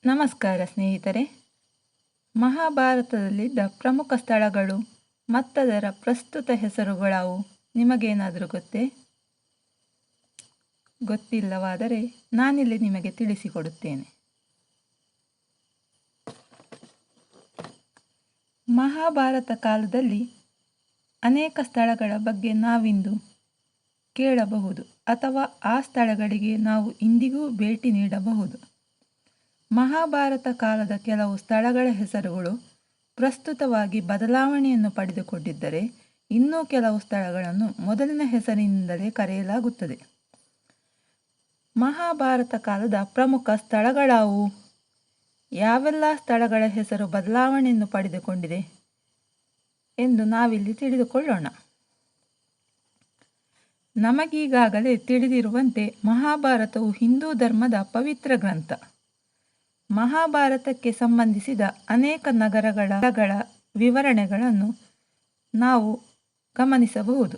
ನಮಸ್ಕಾರ ಸ್ನೇಹಿತರೆ. ಮಹಾಭಾರತದಲ್ಲಿದ್ದ ಪ್ರಮುಖ ಸ್ಥಳಗಳು ಮತ್ತದರ ಪ್ರಸ್ತುತ ಹೆಸರುಗಳಾವು ನಿಮಗೇನಾದರೂ ಗೊತ್ತೇ? ಗೊತ್ತಿಲ್ಲವಾದರೆ ನಾನಿಲ್ಲಿ ನಿಮಗೆ ತಿಳಿಸಿಕೊಡುತ್ತೇನೆ. ಮಹಾಭಾರತ ಕಾಲದಲ್ಲಿ ಅನೇಕ ಸ್ಥಳಗಳ ಬಗ್ಗೆ ನಾವಿಂದು ಕೇಳಬಹುದು ಅಥವಾ ಆ ಸ್ಥಳಗಳಿಗೆ ನಾವು ಇಂದಿಗೂ ಭೇಟಿ ನೀಡಬಹುದು. ಮಹಾಭಾರತ ಕಾಲದ ಕೆಲವು ಸ್ಥಳಗಳ ಹೆಸರುಗಳು ಪ್ರಸ್ತುತವಾಗಿ ಬದಲಾವಣೆಯನ್ನು ಪಡೆದುಕೊಂಡಿದ್ದರೆ ಇನ್ನೂ ಕೆಲವು ಸ್ಥಳಗಳನ್ನು ಮೊದಲಿನ ಹೆಸರಿನಿಂದಲೇ ಕರೆಯಲಾಗುತ್ತದೆ. ಮಹಾಭಾರತ ಕಾಲದ ಪ್ರಮುಖ ಸ್ಥಳಗಳಾವು? ಯಾವೆಲ್ಲ ಸ್ಥಳಗಳ ಹೆಸರು ಬದಲಾವಣೆಯನ್ನು ಪಡೆದುಕೊಂಡಿದೆ ಎಂದು ನಾವಿಲ್ಲಿ ತಿಳಿದುಕೊಳ್ಳೋಣ. ನಮಗೀಗಾಗಲೇ ತಿಳಿದಿರುವಂತೆ ಮಹಾಭಾರತವು ಹಿಂದೂ ಧರ್ಮದ ಪವಿತ್ರ ಗ್ರಂಥ. ಮಹಾಭಾರತಕ್ಕೆ ಸಂಬಂಧಿಸಿದ ಅನೇಕ ನಗರಗಳ ವಿವರಣೆಗಳನ್ನು ನಾವು ಗಮನಿಸಬಹುದು.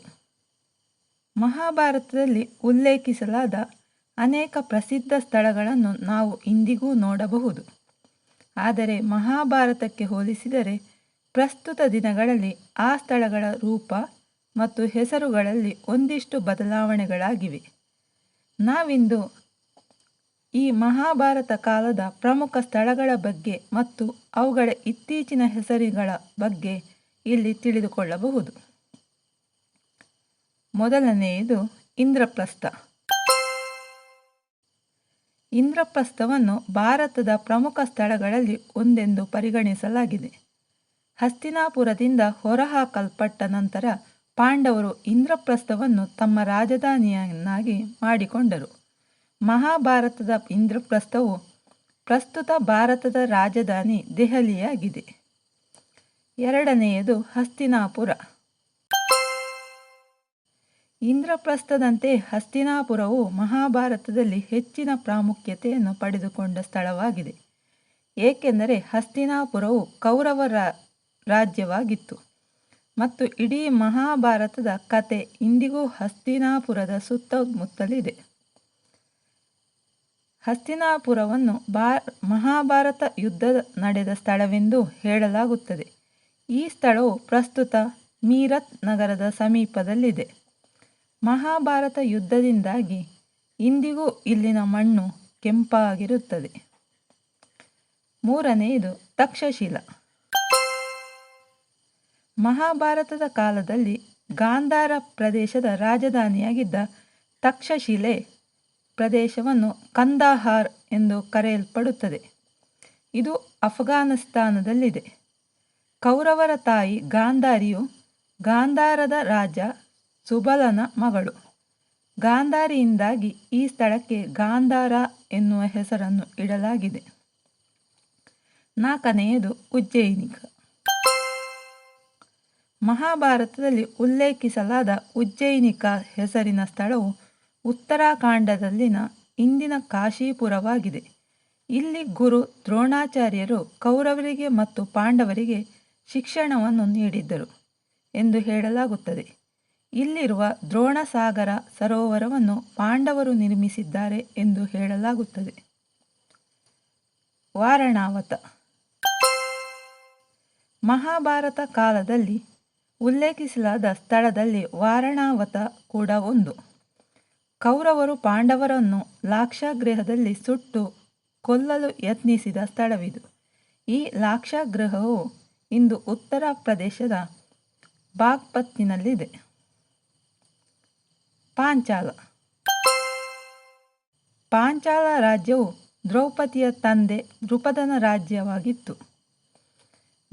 ಮಹಾಭಾರತದಲ್ಲಿ ಉಲ್ಲೇಖಿಸಲಾದ ಅನೇಕ ಪ್ರಸಿದ್ಧ ಸ್ಥಳಗಳನ್ನು ನಾವು ಇಂದಿಗೂ ನೋಡಬಹುದು. ಆದರೆ ಮಹಾಭಾರತಕ್ಕೆ ಹೋಲಿಸಿದರೆ ಪ್ರಸ್ತುತ ದಿನಗಳಲ್ಲಿ ಆ ಸ್ಥಳಗಳ ರೂಪ ಮತ್ತು ಹೆಸರುಗಳಲ್ಲಿ ಒಂದಿಷ್ಟು ಬದಲಾವಣೆಗಳಾಗಿವೆ. ನಾವಿಂದು ಈ ಮಹಾಭಾರತ ಕಾಲದ ಪ್ರಮುಖ ಸ್ಥಳಗಳ ಬಗ್ಗೆ ಮತ್ತು ಅವುಗಳ ಇತ್ತೀಚಿನ ಹೆಸರುಗಳ ಬಗ್ಗೆ ಇಲ್ಲಿ ತಿಳಿದುಕೊಳ್ಳಬಹುದು. ಮೊದಲನೆಯದು ಇಂದ್ರಪ್ರಸ್ಥ. ಇಂದ್ರಪ್ರಸ್ಥವನ್ನು ಭಾರತದ ಪ್ರಮುಖ ಸ್ಥಳಗಳಲ್ಲಿ ಒಂದೆಂದು ಪರಿಗಣಿಸಲಾಗಿದೆ. ಹಸ್ತಿನಾಪುರದಿಂದ ಹೊರಹಾಕಲ್ಪಟ್ಟ ನಂತರ ಪಾಂಡವರು ಇಂದ್ರಪ್ರಸ್ಥವನ್ನು ತಮ್ಮ ರಾಜಧಾನಿಯನ್ನಾಗಿ ಮಾಡಿಕೊಂಡರು. ಮಹಾಭಾರತದ ಇಂದ್ರಪ್ರಸ್ಥವು ಪ್ರಸ್ತುತ ಭಾರತದ ರಾಜಧಾನಿ ದೆಹಲಿಯಾಗಿದೆ. ಎರಡನೆಯದು ಹಸ್ತಿನಾಪುರ. ಇಂದ್ರಪ್ರಸ್ಥದಂತೆ ಹಸ್ತಿನಾಪುರವು ಮಹಾಭಾರತದಲ್ಲಿ ಹೆಚ್ಚಿನ ಪ್ರಾಮುಖ್ಯತೆಯನ್ನು ಪಡೆದುಕೊಂಡ ಸ್ಥಳವಾಗಿದೆ. ಏಕೆಂದರೆ ಹಸ್ತಿನಾಪುರವು ಕೌರವರ ರಾಜ್ಯವಾಗಿತ್ತು ಮತ್ತು ಇಡೀ ಮಹಾಭಾರತದ ಕತೆ ಇಂದಿಗೂ ಹಸ್ತಿನಾಪುರದ ಸುತ್ತಮುತ್ತಲಿದೆ. ಹಸ್ತಿನಾಪುರವನ್ನು ಮಹಾಭಾರತ ಯುದ್ಧ ನಡೆದ ಸ್ಥಳವೆಂದು ಹೇಳಲಾಗುತ್ತದೆ. ಈ ಸ್ಥಳವು ಪ್ರಸ್ತುತ ಮೀರತ್ ನಗರದ ಸಮೀಪದಲ್ಲಿದೆ. ಮಹಾಭಾರತ ಯುದ್ಧದಿಂದಾಗಿ ಇಂದಿಗೂ ಇಲ್ಲಿನ ಮಣ್ಣು ಕೆಂಪಾಗಿರುತ್ತದೆ. ಮೂರನೆಯದು ತಕ್ಷಶಿಲ. ಮಹಾಭಾರತದ ಕಾಲದಲ್ಲಿ ಗಾಂಧಾರ ಪ್ರದೇಶದ ರಾಜಧಾನಿಯಾಗಿದ್ದ ತಕ್ಷಶಿಲೆ ಪ್ರದೇಶವನ್ನು ಕಂದಹಾರ್ ಎಂದು ಕರೆಯಲ್ಪಡುತ್ತದೆ. ಇದು ಅಫ್ಘಾನಿಸ್ತಾನದಲ್ಲಿದೆ. ಕೌರವರ ತಾಯಿ ಗಾಂಧಾರಿಯು ಗಾಂಧಾರದ ರಾಜ ಸುಬಲನ ಮಗಳು. ಗಾಂಧಾರಿಯಿಂದಾಗಿ ಈ ಸ್ಥಳಕ್ಕೆ ಗಾಂಧಾರ ಎನ್ನುವ ಹೆಸರನ್ನು ಇಡಲಾಗಿದೆ. ನಾಲ್ಕನೆಯದು ಉಜ್ಜಯಿನಿಕ. ಮಹಾಭಾರತದಲ್ಲಿ ಉಲ್ಲೇಖಿಸಲಾದ ಉಜ್ಜಯಿನಿಕ ಹೆಸರಿನ ಸ್ಥಳವು ಉತ್ತರಾಖಂಡದಲ್ಲಿನ ಇಂದಿನ ಕಾಶೀಪುರವಾಗಿದೆ. ಇಲ್ಲಿ ಗುರು ದ್ರೋಣಾಚಾರ್ಯರು ಕೌರವರಿಗೆ ಮತ್ತು ಪಾಂಡವರಿಗೆ ಶಿಕ್ಷಣವನ್ನು ನೀಡಿದ್ದರು ಎಂದು ಹೇಳಲಾಗುತ್ತದೆ. ಇಲ್ಲಿರುವ ದ್ರೋಣಸಾಗರ ಸರೋವರವನ್ನು ಪಾಂಡವರು ನಿರ್ಮಿಸಿದ್ದಾರೆ ಎಂದು ಹೇಳಲಾಗುತ್ತದೆ. ವಾರಣಾವತ. ಮಹಾಭಾರತ ಕಾಲದಲ್ಲಿ ಉಲ್ಲೇಖಿಸಲಾದ ಸ್ಥಳದಲ್ಲಿ ವಾರಣಾವತ ಕೂಡ ಒಂದು. ಕೌರವರು ಪಾಂಡವರನ್ನು ಲಾಕ್ಷಾಗೃಹದಲ್ಲಿ ಸುಟ್ಟು ಕೊಲ್ಲಲು ಯತ್ನಿಸಿದ ಸ್ಥಳವಿದು. ಈ ಲಾಕ್ಷಾಗೃಹವು ಇಂದು ಉತ್ತರ ಪ್ರದೇಶದ ಬಾಗ್ಪತ್ನಲ್ಲಿದೆ. ಪಾಂಚಾಲ. ಪಾಂಚಾಲ ರಾಜ್ಯವು ದ್ರೌಪದಿಯ ತಂದೆ ದೃಪದನ ರಾಜ್ಯವಾಗಿತ್ತು.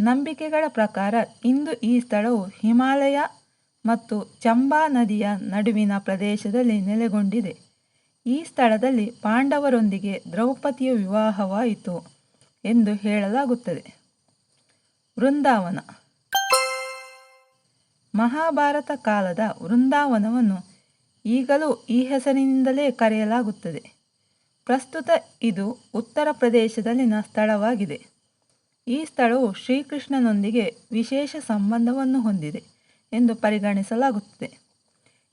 ನಂಬಿಕೆಗಳ ಪ್ರಕಾರ ಇಂದು ಈ ಸ್ಥಳವು ಹಿಮಾಲಯ ಮತ್ತು ಚಂಬಾ ನದಿಯ ನಡುವಿನ ಪ್ರದೇಶದಲ್ಲಿ ನೆಲೆಗೊಂಡಿದೆ. ಈ ಸ್ಥಳದಲ್ಲಿ ಪಾಂಡವರೊಂದಿಗೆ ದ್ರೌಪದಿಯ ವಿವಾಹವಾಯಿತು ಎಂದು ಹೇಳಲಾಗುತ್ತದೆ. ವೃಂದಾವನ. ಮಹಾಭಾರತ ಕಾಲದ ವೃಂದಾವನವನ್ನು ಈಗಲೂ ಈ ಹೆಸರಿನಿಂದಲೇ ಕರೆಯಲಾಗುತ್ತದೆ. ಪ್ರಸ್ತುತ ಇದು ಉತ್ತರ ಪ್ರದೇಶದಲ್ಲಿನ ಸ್ಥಳವಾಗಿದೆ. ಈ ಸ್ಥಳವು ಶ್ರೀಕೃಷ್ಣನೊಂದಿಗೆ ವಿಶೇಷ ಸಂಬಂಧವನ್ನು ಹೊಂದಿದೆ ಎಂದು ಪರಿಗಣಿಸಲಾಗುತ್ತದೆ.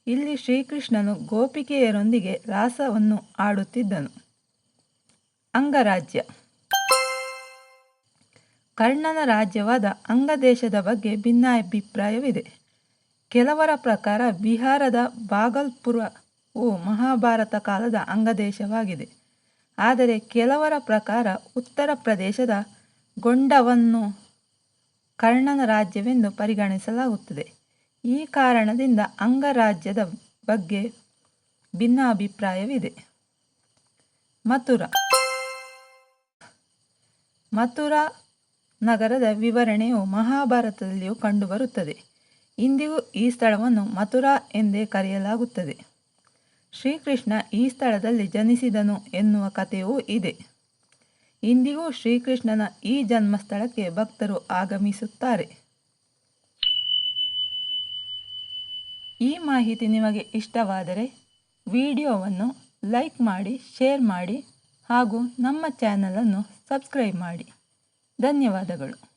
ಇಲ್ಲಿ ಶ್ರೀಕೃಷ್ಣನು ಗೋಪಿಕೆಯರೊಂದಿಗೆ ರಾಸವನ್ನು ಆಡುತ್ತಿದ್ದನು. ಅಂಗರಾಜ್ಯ. ಕರ್ಣನ ರಾಜ್ಯವಾದ ಅಂಗದೇಶದ ಬಗ್ಗೆ ಭಿನ್ನಾಭಿಪ್ರಾಯವಿದೆ. ಕೆಲವರ ಪ್ರಕಾರ ಬಿಹಾರದ ಭಾಗಲ್ಪುರವು ಮಹಾಭಾರತ ಕಾಲದ ಅಂಗದೇಶವಾಗಿದೆ. ಆದರೆ ಕೆಲವರ ಪ್ರಕಾರ ಉತ್ತರ ಪ್ರದೇಶದ ಗೊಂಡವನ್ನು ಕರ್ಣನ ರಾಜ್ಯವೆಂದು ಪರಿಗಣಿಸಲಾಗುತ್ತದೆ. ಈ ಕಾರಣದಿಂದ ಅಂಗರಾಜ್ಯದ ಬಗ್ಗೆ ಭಿನ್ನಾಭಿಪ್ರಾಯವಿದೆ. ಮಥುರಾ ನಗರದ ವಿವರಣೆಯು ಮಹಾಭಾರತದಲ್ಲಿಯೂ ಕಂಡುಬರುತ್ತದೆ. ಇಂದಿಗೂ ಈ ಸ್ಥಳವನ್ನು ಮಥುರಾ ಎಂದೇ ಕರೆಯಲಾಗುತ್ತದೆ. ಶ್ರೀಕೃಷ್ಣ ಈ ಸ್ಥಳದಲ್ಲಿ ಜನಿಸಿದನು ಎನ್ನುವ ಕಥೆಯೂ ಇದೆ. ಇಂದಿಗೂ ಶ್ರೀಕೃಷ್ಣನ ಈ ಜನ್ಮಸ್ಥಳಕ್ಕೆ ಭಕ್ತರು ಆಗಮಿಸುತ್ತಾರೆ. ಈ ಮಾಹಿತಿ ನಿಮಗೆ ಇಷ್ಟವಾದರೆ ವಿಡಿಯೋವನ್ನು ಲೈಕ್ ಮಾಡಿ, ಶೇರ್ ಮಾಡಿ ಹಾಗೂ ನಮ್ಮ ಚಾನಲನ್ನು ಸಬ್ಸ್ಕ್ರೈಬ್ ಮಾಡಿ. ಧನ್ಯವಾದಗಳು.